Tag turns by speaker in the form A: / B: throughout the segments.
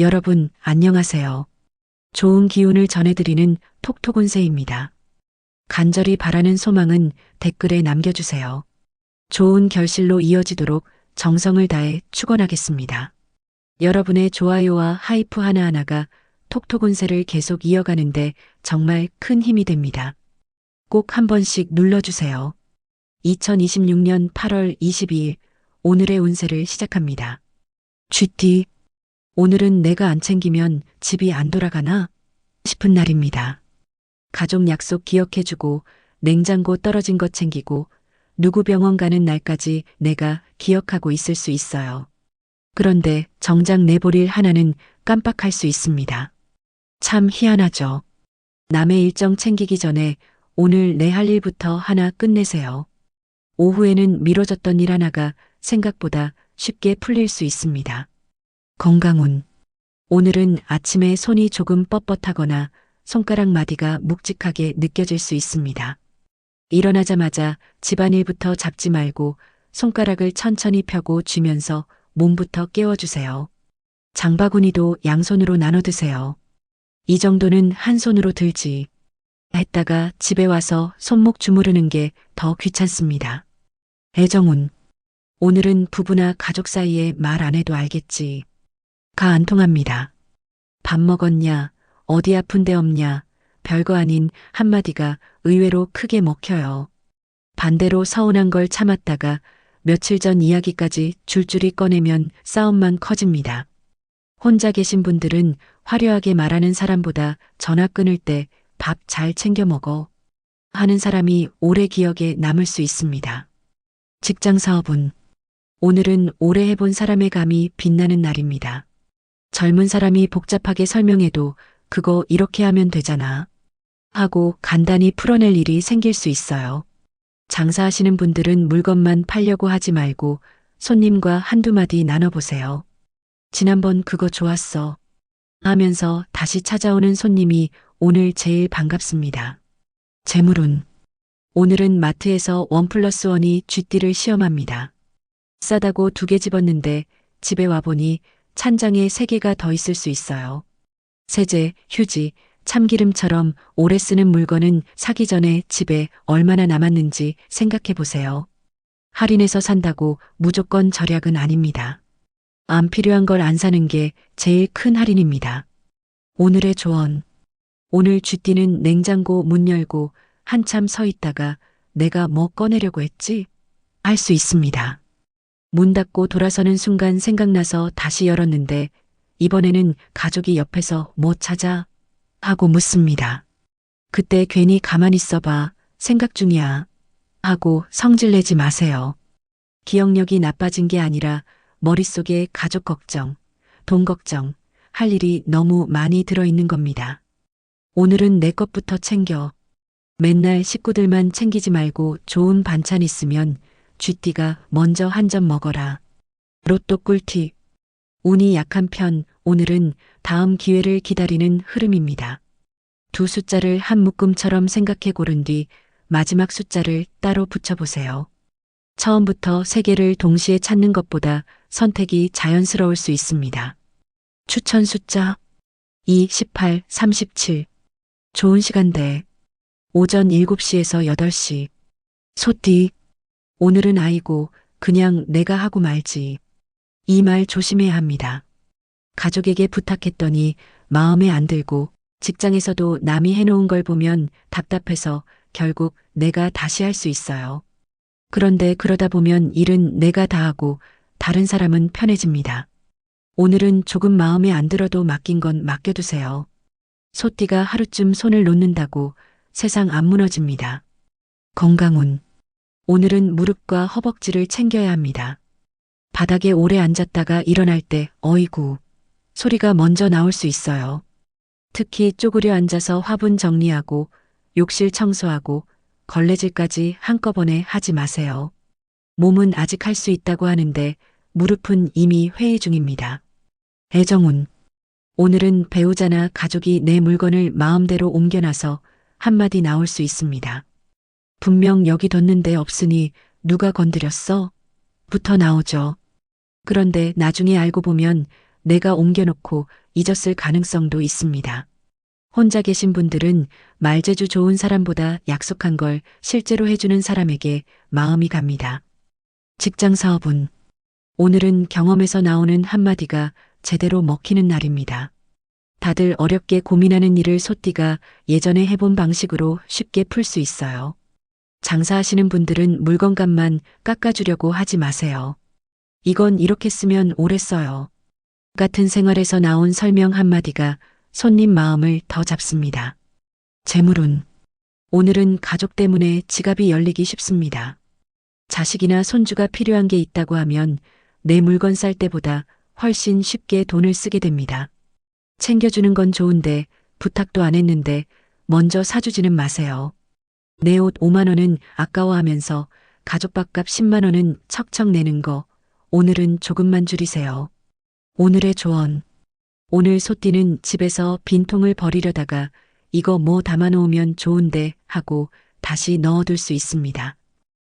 A: 여러분, 안녕하세요. 좋은 기운을 전해드리는 톡톡운세입니다. 간절히 바라는 소망은 댓글에 남겨주세요. 좋은 결실로 이어지도록 정성을 다해 축원하겠습니다. 여러분의 좋아요와 하이프 하나하나가 톡톡운세를 계속 이어가는데 정말 큰 힘이 됩니다. 꼭 한 번씩 눌러주세요. 2026년 8월 22일 오늘의 운세를 시작합니다. 쥐띠, 오늘은 내가 안 챙기면 집이 안 돌아가나 싶은 날입니다. 가족 약속 기억해주고 냉장고 떨어진 것 챙기고 누구 병원 가는 날까지 내가 기억하고 있을 수 있어요. 그런데 정작 내볼 일 하나는 깜빡할 수 있습니다. 참 희한하죠. 남의 일정 챙기기 전에 오늘 내 할 일부터 하나 끝내세요. 오후에는 미뤄졌던 일 하나가 생각보다 쉽게 풀릴 수 있습니다. 건강운. 오늘은 아침에 손이 조금 뻣뻣하거나 손가락 마디가 묵직하게 느껴질 수 있습니다. 일어나자마자 집안일부터 잡지 말고 손가락을 천천히 펴고 쥐면서 몸부터 깨워주세요. 장바구니도 양손으로 나눠 드세요. 이 정도는 한 손으로 들지 했다가 집에 와서 손목 주무르는 게 더 귀찮습니다. 애정운. 오늘은 부부나 가족 사이에 말 안 해도 알겠지. 가 안 통합니다. 밥 먹었냐, 어디 아픈 데 없냐, 별거 아닌 한마디가 의외로 크게 먹혀요. 반대로 서운한 걸 참았다가 며칠 전 이야기까지 줄줄이 꺼내면 싸움만 커집니다. 혼자 계신 분들은 화려하게 말하는 사람보다 전화 끊을 때 밥 잘 챙겨 먹어 하는 사람이 오래 기억에 남을 수 있습니다. 직장 사업운. 오늘은 오래 해본 사람의 감이 빛나는 날입니다. 젊은 사람이 복잡하게 설명해도 그거 이렇게 하면 되잖아 하고 간단히 풀어낼 일이 생길 수 있어요. 장사하시는 분들은 물건만 팔려고 하지 말고 손님과 한두 마디 나눠보세요. 지난번 그거 좋았어 하면서 다시 찾아오는 손님이 오늘 제일 반갑습니다. 재물운. 오늘은 마트에서 1+1이 쥐띠를 시험합니다. 싸다고 2개 집었는데 집에 와보니 찬장에 3개가 더 있을 수 있어요. 세제, 휴지, 참기름처럼 오래 쓰는 물건은 사기 전에 집에 얼마나 남았는지 생각해 보세요. 할인해서 산다고 무조건 절약은 아닙니다. 안 필요한 걸 안 사는 게 제일 큰 할인입니다. 오늘의 조언. 오늘 쥐띠는 냉장고 문 열고 한참 서 있다가 내가 뭐 꺼내려고 했지? 할 수 있습니다. 문 닫고 돌아서는 순간 생각나서 다시 열었는데 이번에는 가족이 옆에서 뭐 찾아? 하고 묻습니다. 그때 괜히 가만히 있어봐. 생각 중이야. 하고 성질내지 마세요. 기억력이 나빠진 게 아니라 머릿속에 가족 걱정, 돈 걱정, 할 일이 너무 많이 들어있는 겁니다. 오늘은 내 것부터 챙겨. 맨날 식구들만 챙기지 말고 좋은 반찬 있으면 쥐띠가 먼저 한 점 먹어라. 로또 꿀팁. 운이 약한 편 오늘은 다음 기회를 기다리는 흐름입니다. 두 숫자를 한 묶음처럼 생각해 고른 뒤 마지막 숫자를 따로 붙여보세요. 처음부터 3개를 동시에 찾는 것보다 선택이 자연스러울 수 있습니다. 추천 숫자 2, 18, 37. 좋은 시간대. 오전 7시에서 8시. 소띠. 오늘은 아이고 그냥 내가 하고 말지. 이 말 조심해야 합니다. 가족에게 부탁했더니 마음에 안 들고 직장에서도 남이 해놓은 걸 보면 답답해서 결국 내가 다시 할 수 있어요. 그런데 그러다 보면 일은 내가 다 하고 다른 사람은 편해집니다. 오늘은 조금 마음에 안 들어도 맡긴 건 맡겨두세요. 소띠가 하루쯤 손을 놓는다고 세상 안 무너집니다. 건강운. 오늘은 무릎과 허벅지를 챙겨야 합니다. 바닥에 오래 앉았다가 일어날 때 어이구 소리가 먼저 나올 수 있어요. 특히 쪼그려 앉아서 화분 정리하고 욕실 청소하고 걸레질까지 한꺼번에 하지 마세요. 몸은 아직 할 수 있다고 하는데 무릎은 이미 회의 중입니다. 애정운. 오늘은 배우자나 가족이 내 물건을 마음대로 옮겨놔서 한마디 나올 수 있습니다. 분명 여기 뒀는데 없으니 누가 건드렸어? 부터 나오죠. 그런데 나중에 알고 보면 내가 옮겨놓고 잊었을 가능성도 있습니다. 혼자 계신 분들은 말재주 좋은 사람보다 약속한 걸 실제로 해주는 사람에게 마음이 갑니다. 직장 사업은 오늘은 경험에서 나오는 한마디가 제대로 먹히는 날입니다. 다들 어렵게 고민하는 일을 소띠가 예전에 해본 방식으로 쉽게 풀 수 있어요. 장사하시는 분들은 물건값만 깎아주려고 하지 마세요. 이건 이렇게 쓰면 오래 써요. 같은 생활에서 나온 설명 한마디가 손님 마음을 더 잡습니다. 재물운. 오늘은 가족 때문에 지갑이 열리기 쉽습니다. 자식이나 손주가 필요한 게 있다고 하면 내 물건 쌀 때보다 훨씬 쉽게 돈을 쓰게 됩니다. 챙겨주는 건 좋은데 부탁도 안 했는데 먼저 사주지는 마세요. 내 옷 5만 원은 아까워하면서 가족 밥값 10만 원은 척척 내는 거 오늘은 조금만 줄이세요. 오늘의 조언. 오늘 소띠는 집에서 빈통을 버리려다가 이거 뭐 담아놓으면 좋은데 하고 다시 넣어둘 수 있습니다.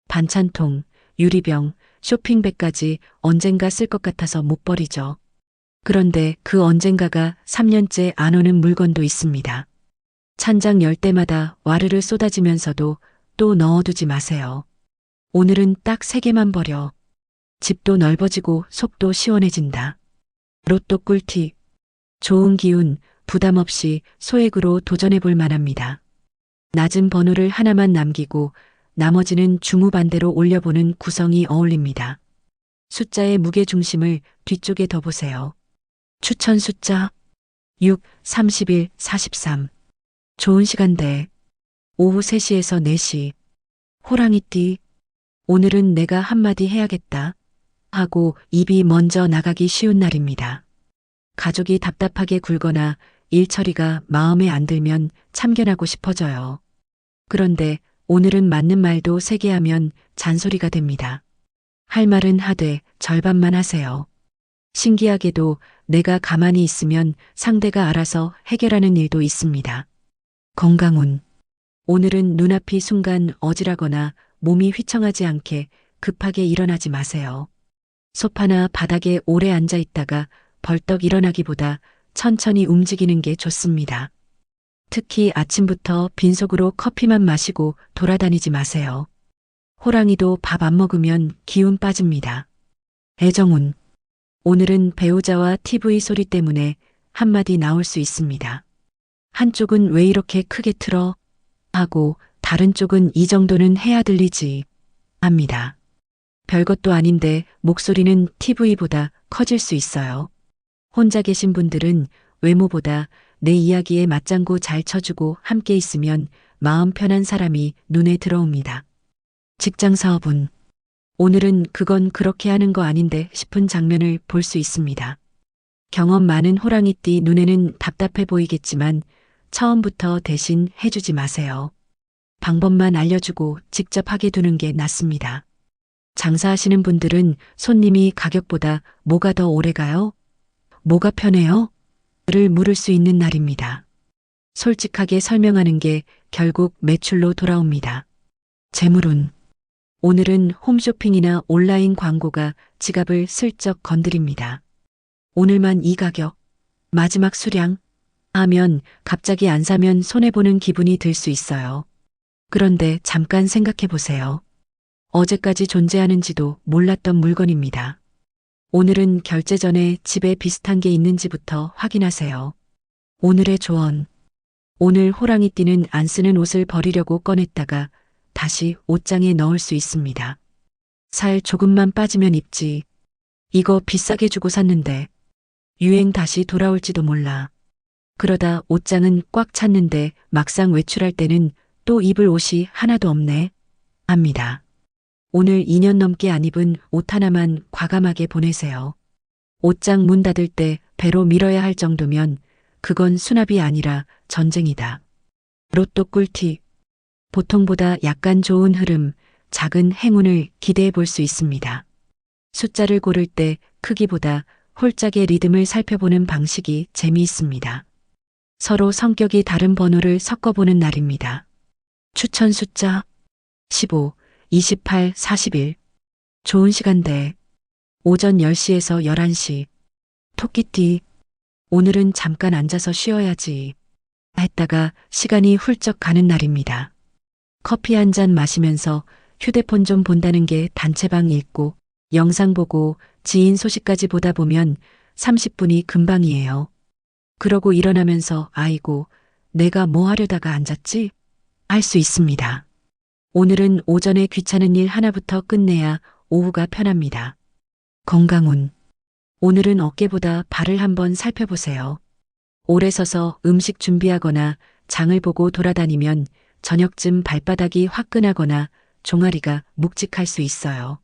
A: 반찬통, 유리병, 쇼핑백까지 언젠가 쓸 것 같아서 못 버리죠. 그런데 그 언젠가가 3년째 안 오는 물건도 있습니다. 찬장 열 때마다 와르르 쏟아지면서도 또 넣어두지 마세요. 오늘은 딱 3개만 버려. 집도 넓어지고 속도 시원해진다. 로또 꿀팁. 좋은 기운, 부담 없이 소액으로 도전해 볼 만합니다. 낮은 번호를 하나만 남기고 나머지는 중후반대로 올려보는 구성이 어울립니다. 숫자의 무게 중심을 뒤쪽에 더 보세요. 추천 숫자 6, 31, 43. 좋은 시간대 오후 3시에서 4시. 호랑이띠. 오늘은 내가 한마디 해야겠다 하고 입이 먼저 나가기 쉬운 날입니다. 가족이 답답하게 굴거나 일 처리가 마음에 안 들면 참견하고 싶어져요. 그런데 오늘은 맞는 말도 3개 하면 잔소리가 됩니다. 할 말은 하되 절반만 하세요. 신기하게도 내가 가만히 있으면 상대가 알아서 해결하는 일도 있습니다. 건강운. 오늘은 눈앞이 순간 어지라거나 몸이 휘청하지 않게 급하게 일어나지 마세요. 소파나 바닥에 오래 앉아 있다가 벌떡 일어나기보다 천천히 움직이는 게 좋습니다. 특히 아침부터 빈속으로 커피만 마시고 돌아다니지 마세요. 호랑이도 밥 안 먹으면 기운 빠집니다. 애정운. 오늘은 배우자와 TV 소리 때문에 한마디 나올 수 있습니다. 한쪽은 왜 이렇게 크게 틀어? 하고 다른 쪽은 이 정도는 해야 들리지 합니다. 별것도 아닌데 목소리는 TV보다 커질 수 있어요. 혼자 계신 분들은 외모보다 내 이야기에 맞장구 잘 쳐주고 함께 있으면 마음 편한 사람이 눈에 들어옵니다. 직장 사업은 오늘은 그건 그렇게 하는 거 아닌데 싶은 장면을 볼 수 있습니다. 경험 많은 호랑이띠 눈에는 답답해 보이겠지만 처음부터 대신 해주지 마세요. 방법만 알려주고 직접 하게 두는 게 낫습니다. 장사하시는 분들은 손님이 가격보다 뭐가 더 오래 가요? 뭐가 편해요? 를 물을 수 있는 날입니다. 솔직하게 설명하는 게 결국 매출로 돌아옵니다. 재물운. 오늘은 홈쇼핑이나 온라인 광고가 지갑을 슬쩍 건드립니다. 오늘만 이 가격, 마지막 수량 하면 갑자기 안 사면 손해보는 기분이 들 수 있어요. 그런데 잠깐 생각해 보세요. 어제까지 존재하는지도 몰랐던 물건입니다. 오늘은 결제 전에 집에 비슷한 게 있는지부터 확인하세요. 오늘의 조언. 오늘 호랑이띠는 안 쓰는 옷을 버리려고 꺼냈다가 다시 옷장에 넣을 수 있습니다. 살 조금만 빠지면 입지. 이거 비싸게 주고 샀는데 유행 다시 돌아올지도 몰라. 그러다 옷장은 꽉 찼는데 막상 외출할 때는 또 입을 옷이 하나도 없네 합니다. 오늘 2년 넘게 안 입은 옷 하나만 과감하게 보내세요. 옷장 문 닫을 때 배로 밀어야 할 정도면 그건 수납이 아니라 전쟁이다. 로또 꿀팁. 보통보다 약간 좋은 흐름, 작은 행운을 기대해 볼 수 있습니다. 숫자를 고를 때 크기보다 홀짝의 리듬을 살펴보는 방식이 재미있습니다. 서로 성격이 다른 번호를 섞어보는 날입니다. 추천 숫자 15, 28, 41. 좋은 시간대 오전 10시에서 11시. 토끼띠. 오늘은 잠깐 앉아서 쉬어야지 했다가 시간이 훌쩍 가는 날입니다. 커피 한 잔 마시면서 휴대폰 좀 본다는 게 단체방 읽고 영상 보고 지인 소식까지 보다 보면 30분이 금방이에요. 그러고 일어나면서 아이고, 내가 뭐 하려다가 앉았지? 할 수 있습니다. 오늘은 오전에 귀찮은 일 하나부터 끝내야 오후가 편합니다. 건강운. 오늘은 어깨보다 발을 한번 살펴보세요. 오래 서서 음식 준비하거나 장을 보고 돌아다니면 저녁쯤 발바닥이 화끈하거나 종아리가 묵직할 수 있어요.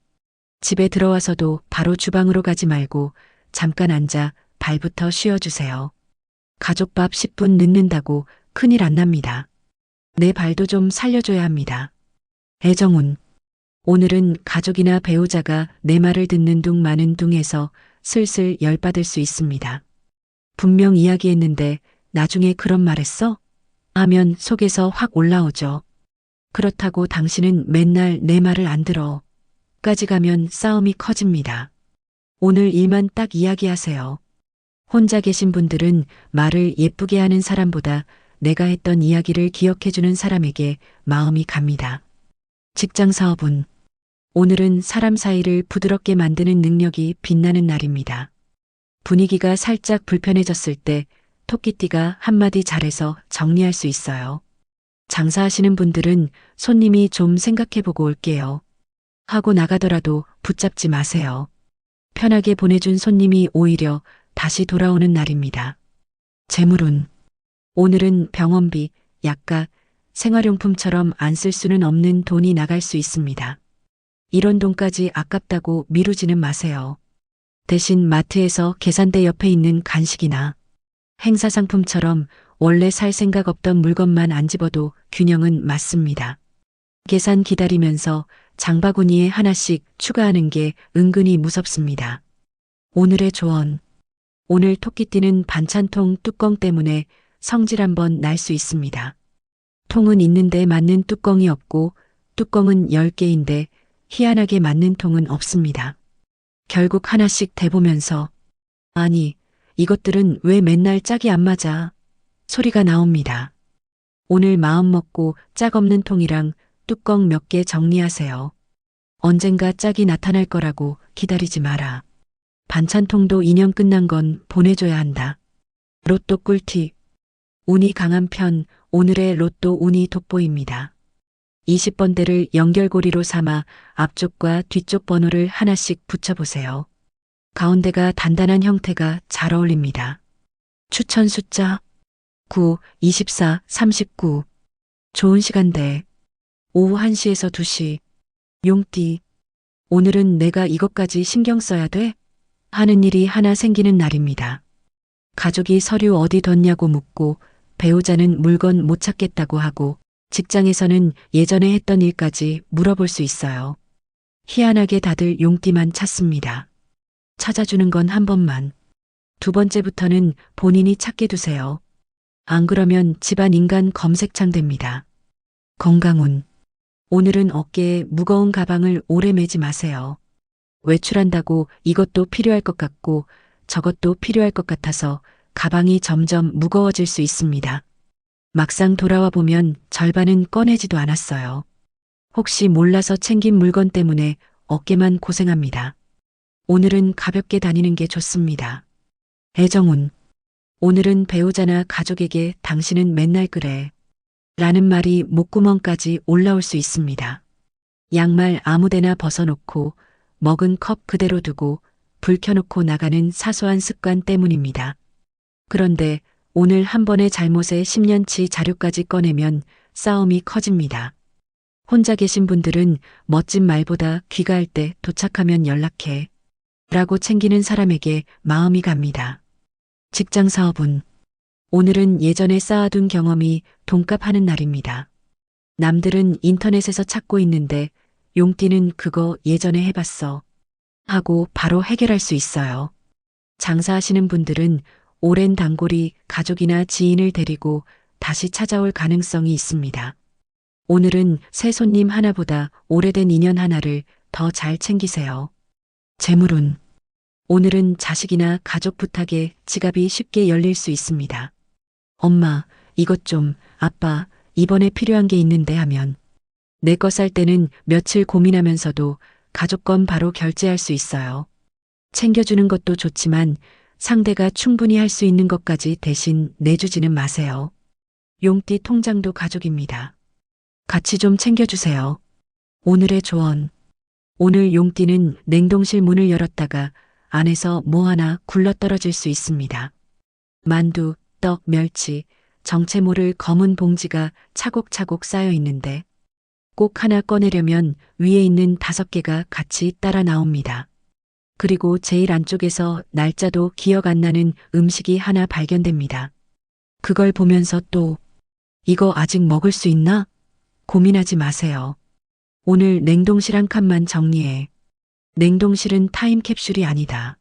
A: 집에 들어와서도 바로 주방으로 가지 말고 잠깐 앉아 발부터 쉬어주세요. 가족밥 10분 늦는다고 큰일 안 납니다. 내 발도 좀 살려줘야 합니다. 애정운. 오늘은 가족이나 배우자가 내 말을 듣는 둥 마는 둥해서 슬슬 열받을 수 있습니다. 분명 이야기했는데 나중에 그런 말했어? 하면 속에서 확 올라오죠. 그렇다고 당신은 맨날 내 말을 안 들어. 까지 가면 싸움이 커집니다. 오늘 일만 딱 이야기하세요. 혼자 계신 분들은 말을 예쁘게 하는 사람보다 내가 했던 이야기를 기억해주는 사람에게 마음이 갑니다. 직장 사업은 오늘은 사람 사이를 부드럽게 만드는 능력이 빛나는 날입니다. 분위기가 살짝 불편해졌을 때 토끼띠가 한마디 잘해서 정리할 수 있어요. 장사하시는 분들은 손님이 좀 생각해보고 올게요. 하고 나가더라도 붙잡지 마세요. 편하게 보내준 손님이 오히려 다시 돌아오는 날입니다. 재물운. 오늘은 병원비, 약가, 생활용품처럼 안 쓸 수는 없는 돈이 나갈 수 있습니다. 이런 돈까지 아깝다고 미루지는 마세요. 대신 마트에서 계산대 옆에 있는 간식이나 행사 상품처럼 원래 살 생각 없던 물건만 안 집어도 균형은 맞습니다. 계산 기다리면서 장바구니에 하나씩 추가하는 게 은근히 무섭습니다. 오늘의 조언. 오늘 토끼띠는 반찬통 뚜껑 때문에 성질 한번 날 수 있습니다. 통은 있는데 맞는 뚜껑이 없고 뚜껑은 10개인데 희한하게 맞는 통은 없습니다. 결국 하나씩 대보면서 아니, 이것들은 왜 맨날 짝이 안 맞아? 소리가 나옵니다. 오늘 마음 먹고 짝 없는 통이랑 뚜껑 몇 개 정리하세요. 언젠가 짝이 나타날 거라고 기다리지 마라. 반찬통도 인연 끝난 건 보내줘야 한다. 로또 꿀팁. 운이 강한 편 오늘의 로또 운이 돋보입니다. 20번대를 연결고리로 삼아 앞쪽과 뒤쪽 번호를 하나씩 붙여보세요. 가운데가 단단한 형태가 잘 어울립니다. 추천 숫자 9, 24, 39. 좋은 시간대 오후 1시에서 2시. 용띠. 오늘은 내가 이것까지 신경 써야 돼? 하는 일이 하나 생기는 날입니다. 가족이 서류 어디 뒀냐고 묻고 배우자는 물건 못 찾겠다고 하고 직장에서는 예전에 했던 일까지 물어볼 수 있어요. 희한하게 다들 용띠만 찾습니다. 찾아주는 건 한 번만. 두 번째부터는 본인이 찾게 두세요. 안 그러면 집안 인간 검색창 됩니다. 건강운. 오늘은 어깨에 무거운 가방을 오래 메지 마세요. 외출한다고 이것도 필요할 것 같고 저것도 필요할 것 같아서 가방이 점점 무거워질 수 있습니다. 막상 돌아와 보면 절반은 꺼내지도 않았어요. 혹시 몰라서 챙긴 물건 때문에 어깨만 고생합니다. 오늘은 가볍게 다니는 게 좋습니다. 애정운. 오늘은 배우자나 가족에게 당신은 맨날 그래 라는 말이 목구멍까지 올라올 수 있습니다. 양말 아무데나 벗어놓고 먹은 컵 그대로 두고 불 켜놓고 나가는 사소한 습관 때문입니다. 그런데 오늘 한 번의 잘못에 10년치 자료까지 꺼내면 싸움이 커집니다. 혼자 계신 분들은 멋진 말보다 귀가할 때 도착하면 연락해 라고 챙기는 사람에게 마음이 갑니다. 직장 사업은 오늘은 예전에 쌓아둔 경험이 돈값하는 날입니다. 남들은 인터넷에서 찾고 있는데 용띠는 그거 예전에 해봤어 하고 바로 해결할 수 있어요. 장사하시는 분들은 오랜 단골이 가족이나 지인을 데리고 다시 찾아올 가능성이 있습니다. 오늘은 새 손님 하나보다 오래된 인연 하나를 더 잘 챙기세요. 재물운. 오늘은 자식이나 가족 부탁에 지갑이 쉽게 열릴 수 있습니다. 엄마, 이것 좀, 아빠, 이번에 필요한 게 있는데 하면 내 거 살 때는 며칠 고민하면서도 가족 건 바로 결제할 수 있어요. 챙겨주는 것도 좋지만 상대가 충분히 할 수 있는 것까지 대신 내주지는 마세요. 용띠 통장도 가족입니다. 같이 좀 챙겨주세요. 오늘의 조언. 오늘 용띠는 냉동실 문을 열었다가 안에서 뭐 하나 굴러떨어질 수 있습니다. 만두, 떡, 멸치, 정체 모를 검은 봉지가 차곡차곡 쌓여 있는데 꼭 하나 꺼내려면 위에 있는 5개가 같이 따라 나옵니다. 그리고 제일 안쪽에서 날짜도 기억 안 나는 음식이 하나 발견됩니다. 그걸 보면서 또 이거 아직 먹을 수 있나? 고민하지 마세요. 오늘 냉동실 한 칸만 정리해. 냉동실은 타임캡슐이 아니다.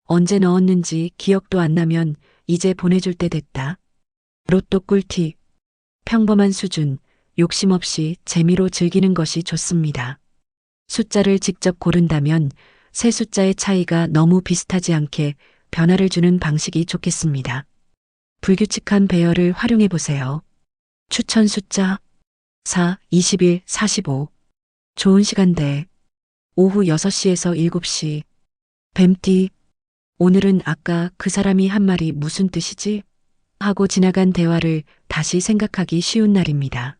A: 언제 넣었는지 기억도 안 나면 이제 보내줄 때 됐다. 로또 꿀팁. 평범한 수준, 욕심 없이 재미로 즐기는 것이 좋습니다. 숫자를 직접 고른다면 세 숫자의 차이가 너무 비슷하지 않게 변화를 주는 방식이 좋겠습니다. 불규칙한 배열을 활용해 보세요. 추천 숫자 4, 21, 45. 좋은 시간대 오후 6시에서 7시. 뱀띠. 오늘은 아까 그 사람이 한 말이 무슨 뜻이지? 하고 지나간 대화를 다시 생각하기 쉬운 날입니다.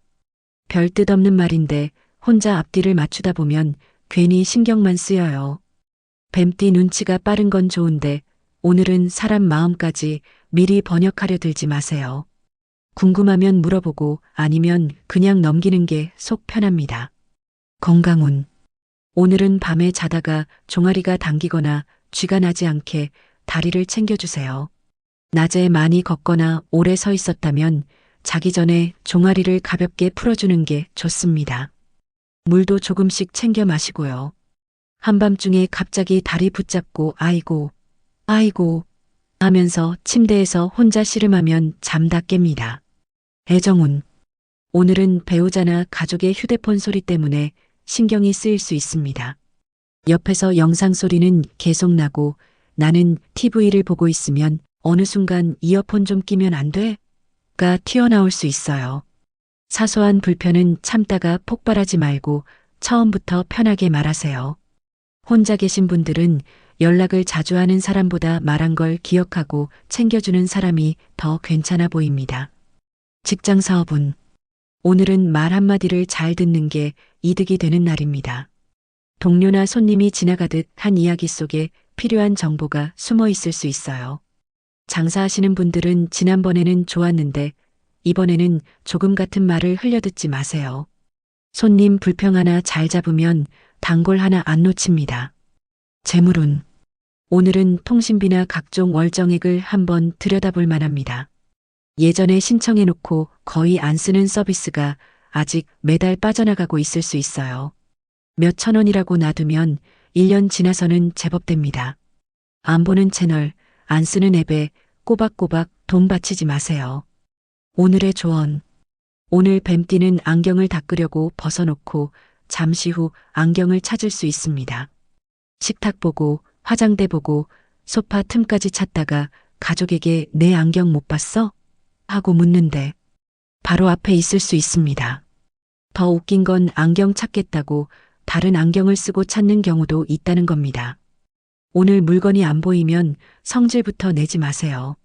A: 별 뜻 없는 말인데 혼자 앞뒤를 맞추다 보면 괜히 신경만 쓰여요. 뱀띠 눈치가 빠른 건 좋은데 오늘은 사람 마음까지 미리 번역하려 들지 마세요. 궁금하면 물어보고 아니면 그냥 넘기는 게 속 편합니다. 건강운. 오늘은 밤에 자다가 종아리가 당기거나 쥐가 나지 않게 다리를 챙겨주세요. 낮에 많이 걷거나 오래 서 있었다면 자기 전에 종아리를 가볍게 풀어주는 게 좋습니다. 물도 조금씩 챙겨 마시고요. 한밤중에 갑자기 다리 붙잡고 아이고, 아이고 하면서 침대에서 혼자 씨름하면 잠 다 깹니다. 애정운. 오늘은 배우자나 가족의 휴대폰 소리 때문에 신경이 쓰일 수 있습니다. 옆에서 영상 소리는 계속 나고 나는 TV를 보고 있으면 어느 순간 이어폰 좀 끼면 안 돼? 가 튀어나올 수 있어요. 사소한 불편은 참다가 폭발하지 말고 처음부터 편하게 말하세요. 혼자 계신 분들은 연락을 자주 하는 사람보다 말한 걸 기억하고 챙겨주는 사람이 더 괜찮아 보입니다. 직장 사업은 오늘은 말 한마디를 잘 듣는 게 이득이 되는 날입니다. 동료나 손님이 지나가듯 한 이야기 속에 필요한 정보가 숨어 있을 수 있어요. 장사하시는 분들은 지난번에는 좋았는데 이번에는 조금 같은 말을 흘려듣지 마세요. 손님 불평 하나 잘 잡으면 단골 하나 안 놓칩니다. 재물운. 오늘은 통신비나 각종 월정액을 한번 들여다볼 만합니다. 예전에 신청해놓고 거의 안 쓰는 서비스가 아직 매달 빠져나가고 있을 수 있어요. 몇천 원이라고 놔두면 1년 지나서는 제법 됩니다. 안 보는 채널, 안 쓰는 앱에 꼬박꼬박 돈 바치지 마세요. 오늘의 조언. 오늘 뱀띠는 안경을 닦으려고 벗어놓고 잠시 후 안경을 찾을 수 있습니다. 식탁 보고, 화장대 보고, 소파 틈까지 찾다가 가족에게 내 안경 못 봤어? 하고 묻는데 바로 앞에 있을 수 있습니다. 더 웃긴 건 안경 찾겠다고 다른 안경을 쓰고 찾는 경우도 있다는 겁니다. 오늘 물건이 안 보이면 성질부터 내지 마세요.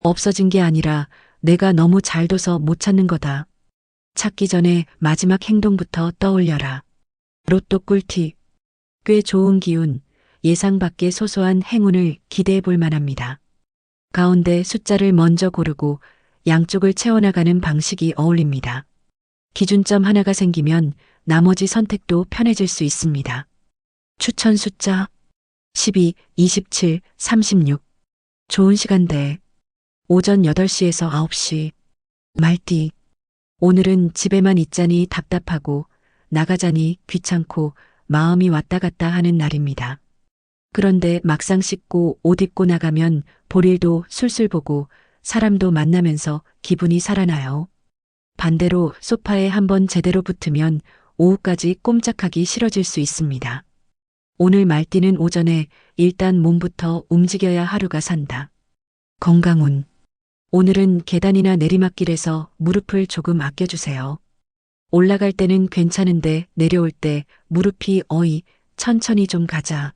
A: 없어진 게 아니라 내가 너무 잘 둬서 못 찾는 거다. 찾기 전에 마지막 행동부터 떠올려라. 로또 꿀팁. 꽤 좋은 기운, 예상 밖의 소소한 행운을 기대해 볼 만합니다. 가운데 숫자를 먼저 고르고 양쪽을 채워나가는 방식이 어울립니다. 기준점 하나가 생기면 나머지 선택도 편해질 수 있습니다. 추천 숫자 12, 27, 36. 좋은 시간대 오전 8시에서 9시. 말띠. 오늘은 집에만 있자니 답답하고 나가자니 귀찮고 마음이 왔다 갔다 하는 날입니다. 그런데 막상 씻고 옷 입고 나가면 볼 일도 술술 보고 사람도 만나면서 기분이 살아나요. 반대로 소파에 한번 제대로 붙으면 오후까지 꼼짝하기 싫어질 수 있습니다. 오늘 말띠는 오전에 일단 몸부터 움직여야 하루가 산다. 건강운. 오늘은 계단이나 내리막길에서 무릎을 조금 아껴주세요. 올라갈 때는 괜찮은데 내려올 때 무릎이 어이, 천천히 좀 가자.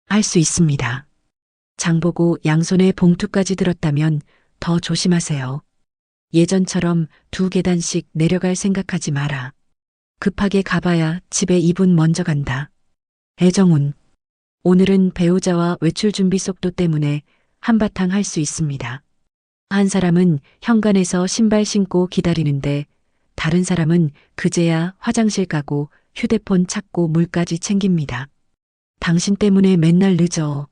A: 할 수 있습니다. 장보고 양손에 봉투까지 들었다면 더 조심하세요. 예전처럼 2계단씩 내려갈 생각하지 마라. 급하게 가봐야 집에 2분 먼저 간다. 애정운. 오늘은 배우자와 외출 준비 속도 때문에 한바탕 할 수 있습니다. 한 사람은 현관에서 신발 신고 기다리는데 다른 사람은 그제야 화장실 가고 휴대폰 찾고 물까지 챙깁니다. 당신 때문에 맨날 늦어.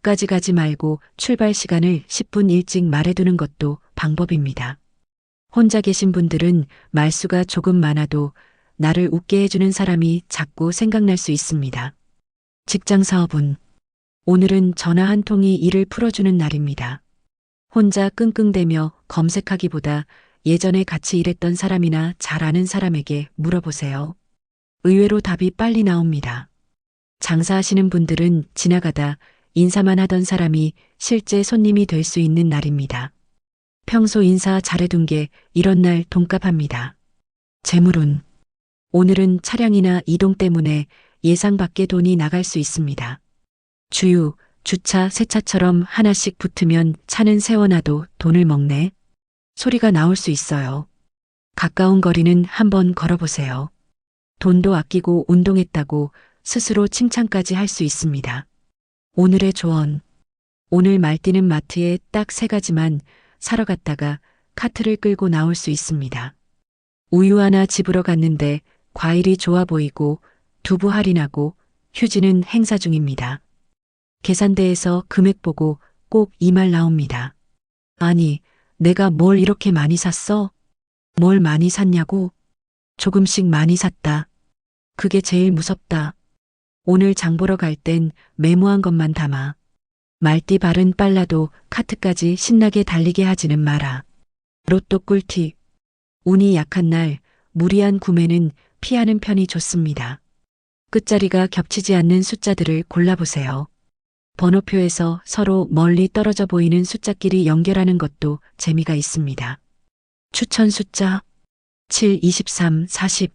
A: 까지 가지 말고 출발 시간을 10분 일찍 말해두는 것도 방법입니다. 혼자 계신 분들은 말수가 조금 많아도 나를 웃게 해주는 사람이 자꾸 생각날 수 있습니다. 직장 사업은 오늘은 전화 한 통이 일을 풀어주는 날입니다. 혼자 끙끙대며 검색하기보다 예전에 같이 일했던 사람이나 잘 아는 사람에게 물어보세요. 의외로 답이 빨리 나옵니다. 장사하시는 분들은 지나가다 인사만 하던 사람이 실제 손님이 될 수 있는 날입니다. 평소 인사 잘해둔 게 이런 날 돈값합니다. 재물운. 오늘은 차량이나 이동 때문에 예상 밖의 돈이 나갈 수 있습니다. 주유, 주차, 세차처럼 하나씩 붙으면 차는 세워놔도 돈을 먹네. 소리가 나올 수 있어요. 가까운 거리는 한번 걸어보세요. 돈도 아끼고 운동했다고 스스로 칭찬까지 할 수 있습니다. 오늘의 조언. 오늘 말띠는 마트에 딱 3가지만 사러 갔다가 카트를 끌고 나올 수 있습니다. 우유 하나 집으러 갔는데 과일이 좋아 보이고 두부 할인하고 휴지는 행사 중입니다. 계산대에서 금액 보고 꼭 이 말 나옵니다. 아니, 내가 뭘 이렇게 많이 샀어? 뭘 많이 샀냐고? 조금씩 많이 샀다. 그게 제일 무섭다. 오늘 장 보러 갈 땐 메모한 것만 담아. 말띠 발은 빨라도 카트까지 신나게 달리게 하지는 마라. 로또 꿀팁. 운이 약한 날 무리한 구매는 피하는 편이 좋습니다. 끝자리가 겹치지 않는 숫자들을 골라보세요. 번호표에서 서로 멀리 떨어져 보이는 숫자끼리 연결하는 것도 재미가 있습니다. 추천 숫자 7, 23, 40.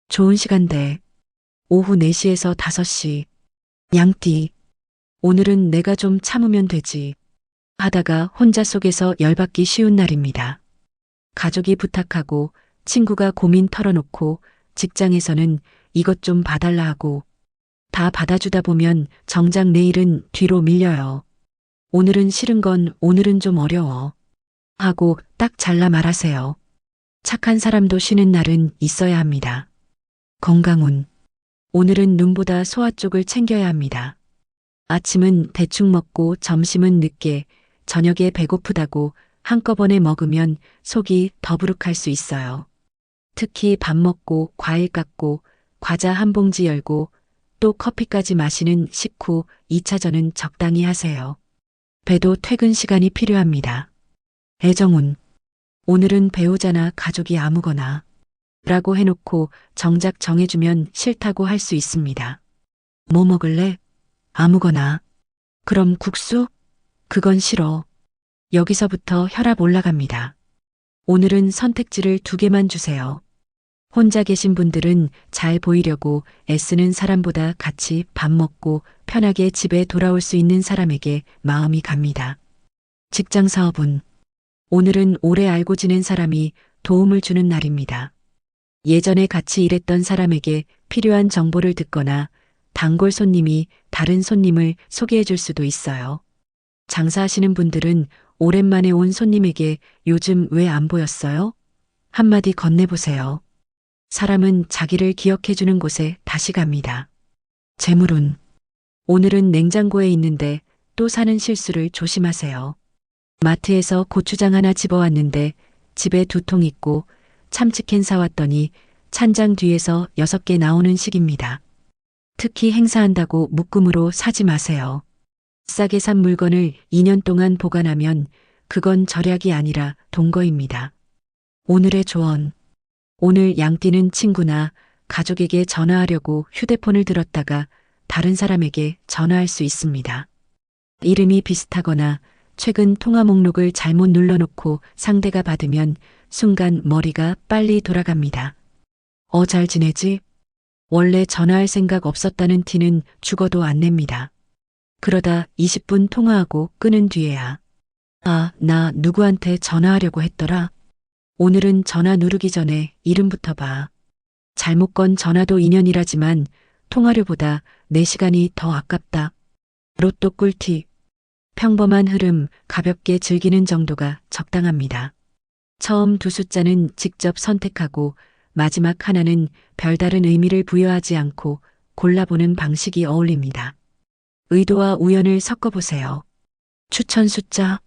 A: 좋은 시간대. 오후 4시에서 5시. 양띠. 오늘은 내가 좀 참으면 되지. 하다가 혼자 속에서 열받기 쉬운 날입니다. 가족이 부탁하고 친구가 고민 털어놓고 직장에서는 이것 좀 봐달라 하고 다 받아주다 보면 정작 내일은 뒤로 밀려요. 오늘은 싫은 건 오늘은 좀 어려워. 하고 딱 잘라 말하세요. 착한 사람도 쉬는 날은 있어야 합니다. 건강운. 오늘은 눈보다 소화 쪽을 챙겨야 합니다. 아침은 대충 먹고 점심은 늦게, 저녁에 배고프다고 한꺼번에 먹으면 속이 더부룩할 수 있어요. 특히 밥 먹고 과일 깎고 과자 한 봉지 열고 또 커피까지 마시는 식후 2차전은 적당히 하세요. 배도 퇴근 시간이 필요합니다. 애정운. 오늘은 배우자나 가족이 아무거나 라고 해놓고 정작 정해주면 싫다고 할 수 있습니다. 뭐 먹을래? 아무거나. 그럼 국수? 그건 싫어. 여기서부터 혈압 올라갑니다. 오늘은 선택지를 2개만 주세요. 혼자 계신 분들은 잘 보이려고 애쓰는 사람보다 같이 밥 먹고 편하게 집에 돌아올 수 있는 사람에게 마음이 갑니다. 직장 사업은 오늘은 오래 알고 지낸 사람이 도움을 주는 날입니다. 예전에 같이 일했던 사람에게 필요한 정보를 듣거나 단골 손님이 다른 손님을 소개해 줄 수도 있어요. 장사하시는 분들은 오랜만에 온 손님에게 요즘 왜 안 보였어요? 한마디 건네보세요. 사람은 자기를 기억해 주는 곳에 다시 갑니다. 재물운. 오늘은 냉장고에 있는데 또 사는 실수를 조심하세요. 마트에서 고추장 하나 집어왔는데 집에 2통 있고 참치캔 사왔더니 찬장 뒤에서 6개 나오는 식입니다. 특히 행사한다고 묶음으로 사지 마세요. 싸게 산 물건을 2년 동안 보관하면 그건 절약이 아니라 동거입니다. 오늘의 조언. 오늘 양띠는 친구나 가족에게 전화하려고 휴대폰을 들었다가 다른 사람에게 전화할 수 있습니다. 이름이 비슷하거나 최근 통화 목록을 잘못 눌러놓고 상대가 받으면 순간 머리가 빨리 돌아갑니다. 잘 지내지? 원래 전화할 생각 없었다는 티는 죽어도 안 냅니다. 그러다 20분 통화하고 끊은 뒤에야 나 누구한테 전화하려고 했더라. 오늘은 전화 누르기 전에 이름부터 봐. 잘못 건 전화도 인연이라지만 통화료보다 내 시간이 더 아깝다. 로또 꿀팁. 평범한 흐름 가볍게 즐기는 정도가 적당합니다. 처음 두 숫자는 직접 선택하고 마지막 하나는 별다른 의미를 부여하지 않고 골라보는 방식이 어울립니다. 의도와 우연을 섞어보세요. 추천 숫자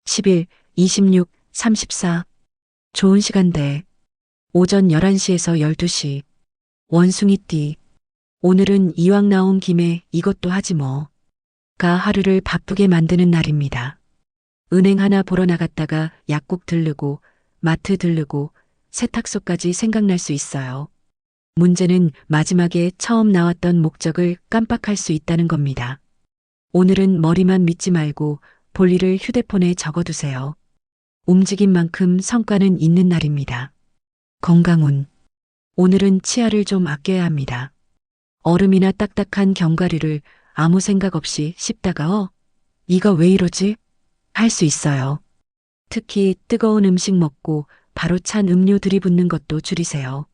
A: 11, 26, 34. 좋은 시간대. 오전 11시에서 12시. 원숭이띠. 오늘은 이왕 나온 김에 이것도 하지 뭐. 가 하루를 바쁘게 만드는 날입니다. 은행 하나 보러 나갔다가 약국 들르고 마트 들르고 세탁소까지 생각날 수 있어요. 문제는 마지막에 처음 나왔던 목적을 깜빡할 수 있다는 겁니다. 오늘은 머리만 믿지 말고 볼일을 휴대폰에 적어두세요. 움직인 만큼 성과는 있는 날입니다. 건강운. 오늘은 치아를 좀 아껴야 합니다. 얼음이나 딱딱한 견과류를 아무 생각 없이 씹다가 이거 왜 이러지? 할 수 있어요. 특히 뜨거운 음식 먹고 바로 찬 음료 들이붓는 것도 줄이세요.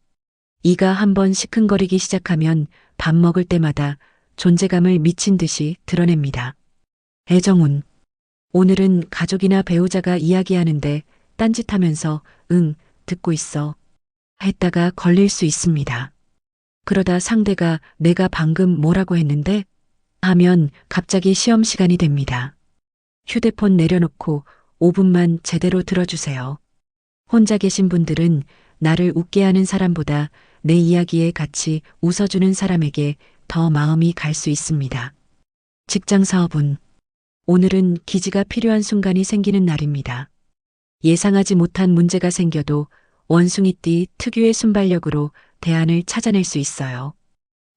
A: 이가 한번 시큰거리기 시작하면 밥 먹을 때마다 존재감을 미친 듯이 드러냅니다. 애정운. 오늘은 가족이나 배우자가 이야기하는데 딴짓하면서 응, 듣고 있어. 했다가 걸릴 수 있습니다. 그러다 상대가 내가 방금 뭐라고 했는데? 하면 갑자기 시험 시간이 됩니다. 휴대폰 내려놓고 5분만 제대로 들어주세요. 혼자 계신 분들은 나를 웃게 하는 사람보다 내 이야기에 같이 웃어주는 사람에게 더 마음이 갈 수 있습니다. 직장 사업은 오늘은 기지가 필요한 순간이 생기는 날입니다. 예상하지 못한 문제가 생겨도 원숭이띠 특유의 순발력으로 대안을 찾아낼 수 있어요.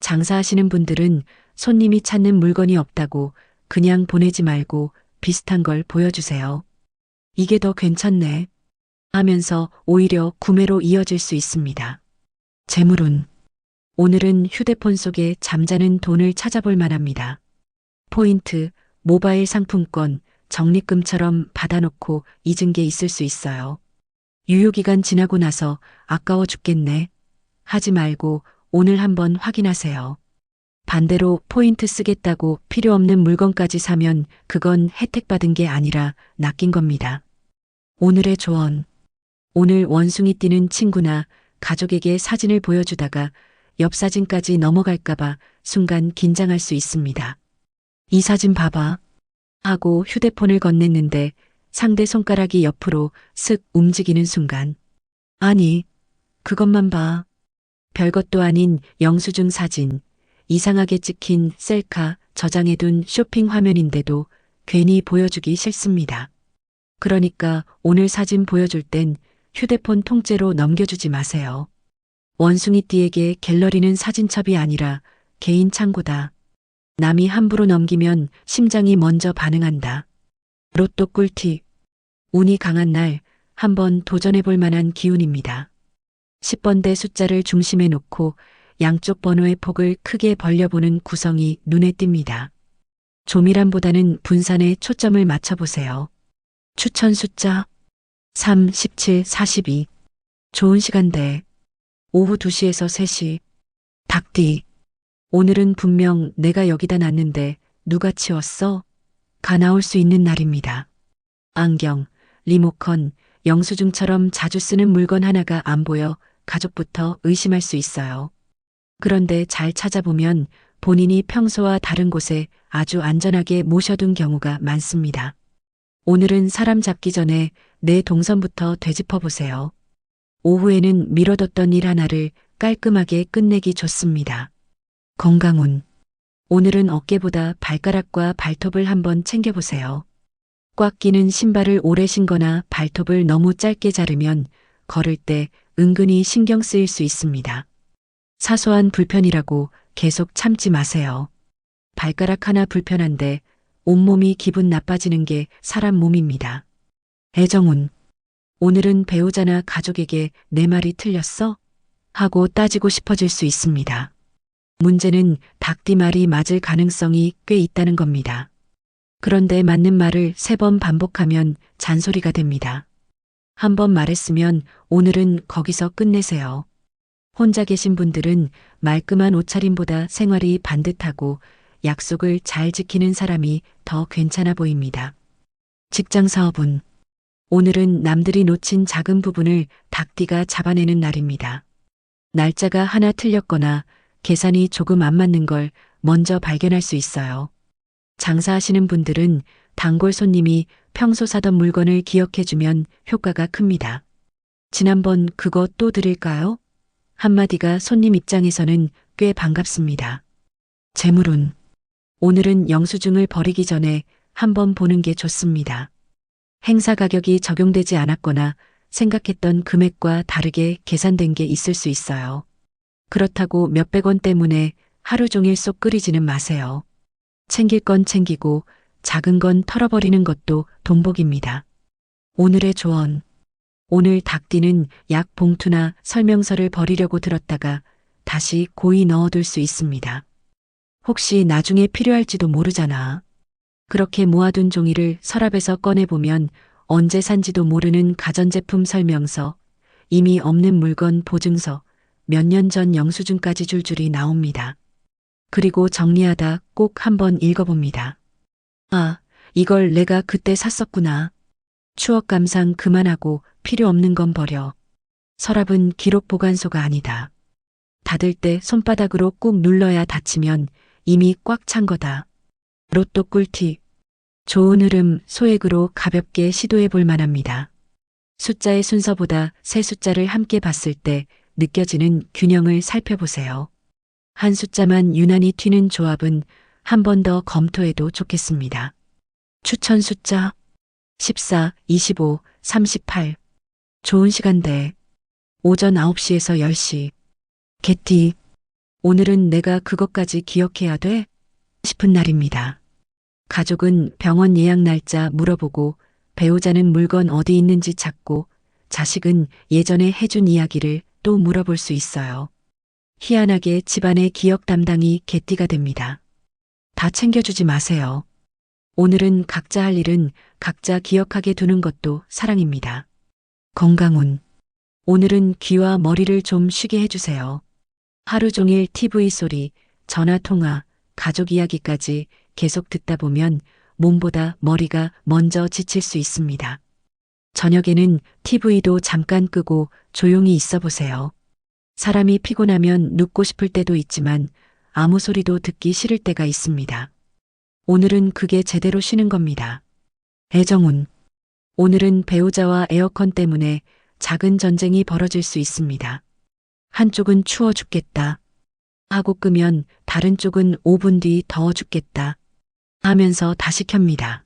A: 장사하시는 분들은 손님이 찾는 물건이 없다고 그냥 보내지 말고 비슷한 걸 보여주세요. 이게 더 괜찮네 하면서 오히려 구매로 이어질 수 있습니다. 재물운. 오늘은 휴대폰 속에 잠자는 돈을 찾아볼 만합니다. 포인트, 모바일 상품권, 적립금처럼 받아놓고 잊은 게 있을 수 있어요. 유효기간 지나고 나서 아까워 죽겠네. 하지 말고 오늘 한번 확인하세요. 반대로 포인트 쓰겠다고 필요 없는 물건까지 사면 그건 혜택 받은 게 아니라 낚인 겁니다. 오늘의 조언. 오늘 원숭이 띠는 친구나 가족에게 사진을 보여주다가 옆 사진까지 넘어갈까봐 순간 긴장할 수 있습니다. 이 사진 봐봐 하고 휴대폰을 건넸는데 상대 손가락이 옆으로 슥 움직이는 순간 아니, 그것만 봐. 별것도 아닌 영수증 사진, 이상하게 찍힌 셀카 저장해둔 쇼핑 화면인데도 괜히 보여주기 싫습니다. 그러니까 오늘 사진 보여줄 땐 휴대폰 통째로 넘겨주지 마세요. 원숭이띠에게 갤러리는 사진첩이 아니라 개인 창고다. 남이 함부로 넘기면 심장이 먼저 반응한다. 로또 꿀팁. 운이 강한 날 한번 도전해볼 만한 기운입니다. 10번대 숫자를 중심에 놓고 양쪽 번호의 폭을 크게 벌려보는 구성이 눈에 띕니다. 조밀함보다는 분산에 초점을 맞춰보세요. 추천 숫자 3, 17, 42. 좋은 시간대. 오후 2시에서 3시. 닭띠. 오늘은 분명 내가 여기다 놨는데 누가 치웠어? 가 나올 수 있는 날입니다. 안경, 리모컨, 영수증처럼 자주 쓰는 물건 하나가 안 보여 가족부터 의심할 수 있어요. 그런데 잘 찾아보면 본인이 평소와 다른 곳에 아주 안전하게 모셔둔 경우가 많습니다. 오늘은 사람 잡기 전에 내 동선부터 되짚어 보세요. 오후에는 미뤄뒀던 일 하나를 깔끔하게 끝내기 좋습니다. 건강운. 오늘은 어깨보다 발가락과 발톱을 한번 챙겨보세요. 꽉 끼는 신발을 오래 신거나 발톱을 너무 짧게 자르면 걸을 때 은근히 신경 쓰일 수 있습니다. 사소한 불편이라고 계속 참지 마세요. 발가락 하나 불편한데 온몸이 기분 나빠지는 게 사람 몸입니다. 애정운. 오늘은 배우자나 가족에게 내 말이 틀렸어? 하고 따지고 싶어질 수 있습니다. 문제는 닭띠 말이 맞을 가능성이 꽤 있다는 겁니다. 그런데 맞는 말을 3번 반복하면 잔소리가 됩니다. 한 번 말했으면 오늘은 거기서 끝내세요. 혼자 계신 분들은 말끔한 옷차림보다 생활이 반듯하고 약속을 잘 지키는 사람이 더 괜찮아 보입니다. 직장 사업은 오늘은 남들이 놓친 작은 부분을 닭띠가 잡아내는 날입니다. 날짜가 하나 틀렸거나 계산이 조금 안 맞는 걸 먼저 발견할 수 있어요. 장사하시는 분들은 단골 손님이 평소 사던 물건을 기억해주면 효과가 큽니다. 지난번 그거 또 드릴까요? 한마디가 손님 입장에서는 꽤 반갑습니다. 재물운. 오늘은 영수증을 버리기 전에 한번 보는 게 좋습니다. 행사 가격이 적용되지 않았거나 생각했던 금액과 다르게 계산된 게 있을 수 있어요. 그렇다고 몇백 원 때문에 하루 종일 쏙 끓이지는 마세요. 챙길 건 챙기고 작은 건 털어버리는 것도 돈복입니다. 오늘의 조언. 오늘 닭띠는 약 봉투나 설명서를 버리려고 들었다가 다시 고이 넣어둘 수 있습니다. 혹시 나중에 필요할지도 모르잖아. 그렇게 모아둔 종이를 서랍에서 꺼내보면 언제 산지도 모르는 가전제품 설명서, 이미 없는 물건 보증서, 몇 년 전 영수증까지 줄줄이 나옵니다. 그리고 정리하다 꼭 한번 읽어봅니다. 아, 이걸 내가 그때 샀었구나. 추억 감상 그만하고 필요 없는 건 버려. 서랍은 기록 보관소가 아니다. 닫을 때 손바닥으로 꾹 눌러야 닫히면 이미 꽉 찬 거다. 로또 꿀팁. 좋은 흐름 소액으로 가볍게 시도해 볼 만합니다. 숫자의 순서보다 세 숫자를 함께 봤을 때 느껴지는 균형을 살펴보세요. 한 숫자만 유난히 튀는 조합은 한 번 더 검토해도 좋겠습니다. 추천 숫자 14, 25, 38. 좋은 시간대. 오전 9시에서 10시. 개띠. 오늘은 내가 그것까지 기억해야 돼? 싶은 날입니다. 가족은 병원 예약 날짜 물어보고 배우자는 물건 어디 있는지 찾고 자식은 예전에 해준 이야기를 또 물어볼 수 있어요. 희한하게 집안의 기억 담당이 개띠가 됩니다. 다 챙겨주지 마세요. 오늘은 각자 할 일은 각자 기억하게 두는 것도 사랑입니다. 건강운. 오늘은 귀와 머리를 좀 쉬게 해주세요. 하루 종일 TV 소리, 전화 통화, 가족 이야기까지 계속 듣다 보면 몸보다 머리가 먼저 지칠 수 있습니다. 저녁에는 TV도 잠깐 끄고 조용히 있어 보세요. 사람이 피곤하면 눕고 싶을 때도 있지만 아무 소리도 듣기 싫을 때가 있습니다. 오늘은 그게 제대로 쉬는 겁니다. 애정운. 오늘은 배우자와 에어컨 때문에 작은 전쟁이 벌어질 수 있습니다. 한쪽은 추워 죽겠다 하고 끄면 다른 쪽은 5분 뒤 더워 죽겠다 하면서 다시 켭니다.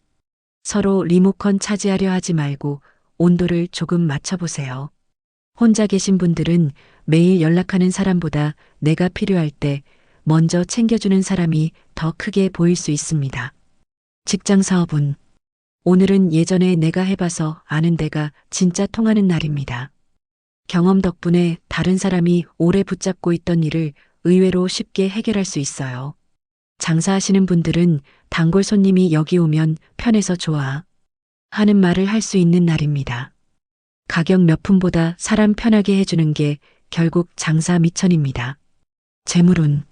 A: 서로 리모컨 차지하려 하지 말고 온도를 조금 맞춰보세요. 혼자 계신 분들은 매일 연락하는 사람보다 내가 필요할 때 먼저 챙겨주는 사람이 더 크게 보일 수 있습니다. 직장 사업은 오늘은 예전에 내가 해봐서 아는 데가 진짜 통하는 날입니다. 경험 덕분에 다른 사람이 오래 붙잡고 있던 일을 의외로 쉽게 해결할 수 있어요. 장사하시는 분들은 단골 손님이 여기 오면 편해서 좋아 하는 말을 할 수 있는 날입니다. 가격 몇 푼보다 사람 편하게 해주는 게 결국 장사 미천입니다. 재물운.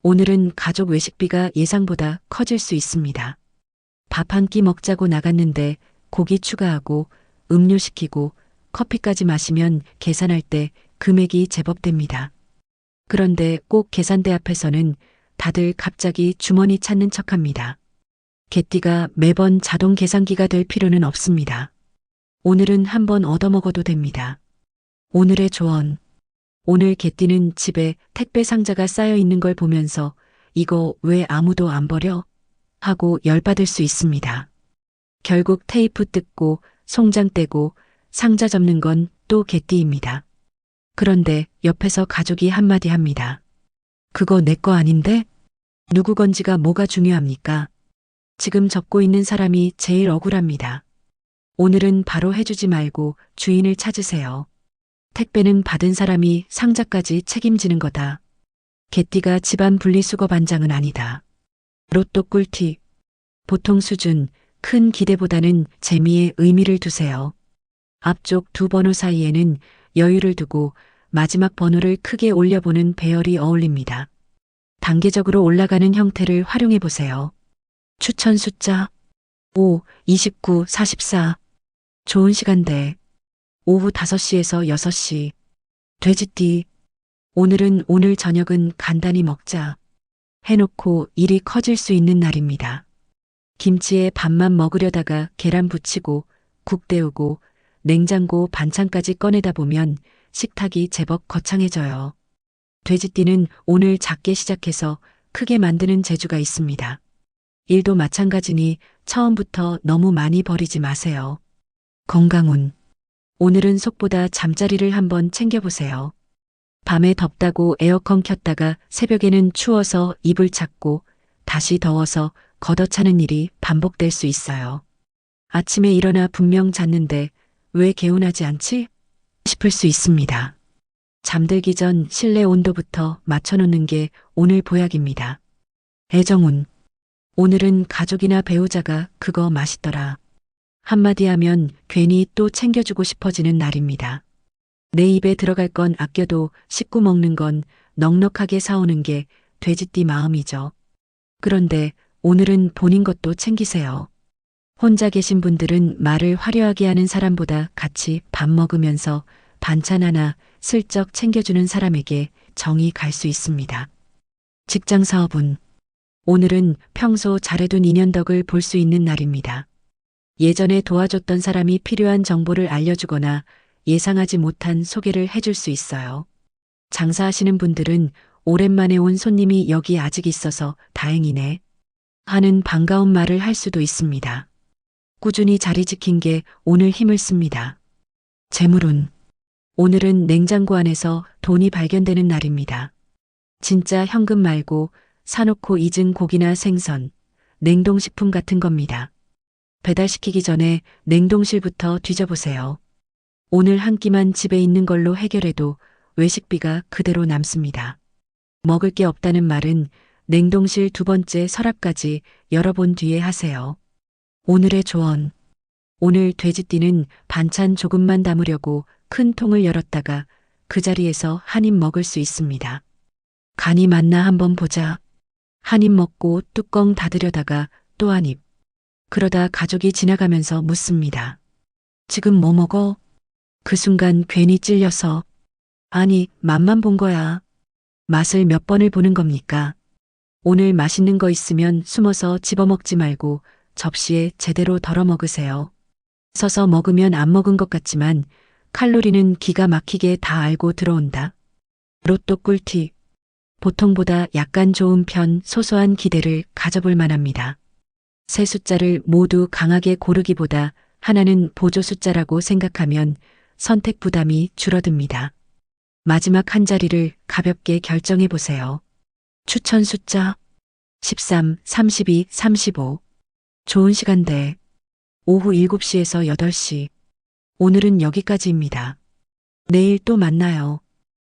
A: 오늘은 가족 외식비가 예상보다 커질 수 있습니다. 밥 한 끼 먹자고 나갔는데 고기 추가하고 음료 시키고 커피까지 마시면 계산할 때 금액이 제법 됩니다. 그런데 꼭 계산대 앞에서는 다들 갑자기 주머니 찾는 척합니다. 개띠가 매번 자동 계산기가 될 필요는 없습니다. 오늘은 한번 얻어먹어도 됩니다. 오늘의 조언. 오늘 개띠는 집에 택배 상자가 쌓여 있는 걸 보면서 이거 왜 아무도 안 버려? 하고 열받을 수 있습니다. 결국 테이프 뜯고 송장 떼고 상자 접는 건 또 개띠입니다. 그런데 옆에서 가족이 한마디 합니다. 그거 내 거 아닌데? 누구 건지가 뭐가 중요합니까? 지금 접고 있는 사람이 제일 억울합니다. 오늘은 바로 해주지 말고 주인을 찾으세요. 택배는 받은 사람이 상자까지 책임지는 거다. 개띠가 집안 분리수거 반장은 아니다. 로또 꿀팁. 보통 수준, 큰 기대보다는 재미에 의미를 두세요. 앞쪽 두 번호 사이에는 여유를 두고 마지막 번호를 크게 올려보는 배열이 어울립니다. 단계적으로 올라가는 형태를 활용해 보세요. 추천 숫자 5, 29, 44. 좋은 시간대 오후 5시에서 6시. 돼지띠. 오늘은 오늘 저녁은 간단히 먹자. 해놓고 일이 커질 수 있는 날입니다. 김치에 밥만 먹으려다가 계란 부치고 국 데우고 냉장고 반찬까지 꺼내다 보면 식탁이 제법 거창해져요. 돼지띠는 오늘 작게 시작해서 크게 만드는 재주가 있습니다. 일도 마찬가지니 처음부터 너무 많이 버리지 마세요. 건강운. 오늘은 속보다 잠자리를 한번 챙겨보세요. 밤에 덥다고 에어컨 켰다가 새벽에는 추워서 이불 찾고 다시 더워서 걷어차는 일이 반복될 수 있어요. 아침에 일어나 분명 잤는데 왜 개운하지 않지? 싶을 수 있습니다. 잠들기 전 실내 온도부터 맞춰놓는 게 오늘 보약입니다. 애정운. 오늘은 가족이나 배우자가 그거 맛있더라. 한마디 하면 괜히 또 챙겨주고 싶어지는 날입니다. 내 입에 들어갈 건 아껴도 씹고 먹는 건 넉넉하게 사오는 게 돼지띠 마음이죠. 그런데 오늘은 본인 것도 챙기세요. 혼자 계신 분들은 말을 화려하게 하는 사람보다 같이 밥 먹으면서 반찬 하나 슬쩍 챙겨주는 사람에게 정이 갈 수 있습니다. 직장 사업은 오늘은 평소 잘해둔 인연덕을 볼 수 있는 날입니다. 예전에 도와줬던 사람이 필요한 정보를 알려주거나 예상하지 못한 소개를 해줄 수 있어요. 장사하시는 분들은 오랜만에 온 손님이 여기 아직 있어서 다행이네 하는 반가운 말을 할 수도 있습니다. 꾸준히 자리 지킨 게 오늘 힘을 씁니다. 재물운. 오늘은 냉장고 안에서 돈이 발견되는 날입니다. 진짜 현금 말고 사놓고 잊은 고기나 생선, 냉동식품 같은 겁니다. 배달시키기 전에 냉동실부터 뒤져보세요. 오늘 한 끼만 집에 있는 걸로 해결해도 외식비가 그대로 남습니다. 먹을 게 없다는 말은 냉동실 두 번째 서랍까지 열어본 뒤에 하세요. 오늘의 조언. 오늘 돼지띠는 반찬 조금만 담으려고 큰 통을 열었다가 그 자리에서 한 입 먹을 수 있습니다. 간이 맞나 한번 보자. 한 입 먹고 뚜껑 닫으려다가 또 한 입. 그러다 가족이 지나가면서 묻습니다. 지금 뭐 먹어? 그 순간 괜히 찔려서. 아니, 맛만 본 거야. 맛을 몇 번을 보는 겁니까? 오늘 맛있는 거 있으면 숨어서 집어먹지 말고 접시에 제대로 덜어 먹으세요. 서서 먹으면 안 먹은 것 같지만 칼로리는 기가 막히게 다 알고 들어온다. 로또 꿀팁. 보통보다 약간 좋은 편 소소한 기대를 가져볼 만합니다. 세 숫자를 모두 강하게 고르기보다 하나는 보조 숫자라고 생각하면 선택 부담이 줄어듭니다. 마지막 한 자리를 가볍게 결정해 보세요. 추천 숫자 13, 32, 35. 좋은 시간대 오후 7시에서 8시. 오늘은 여기까지입니다. 내일 또 만나요.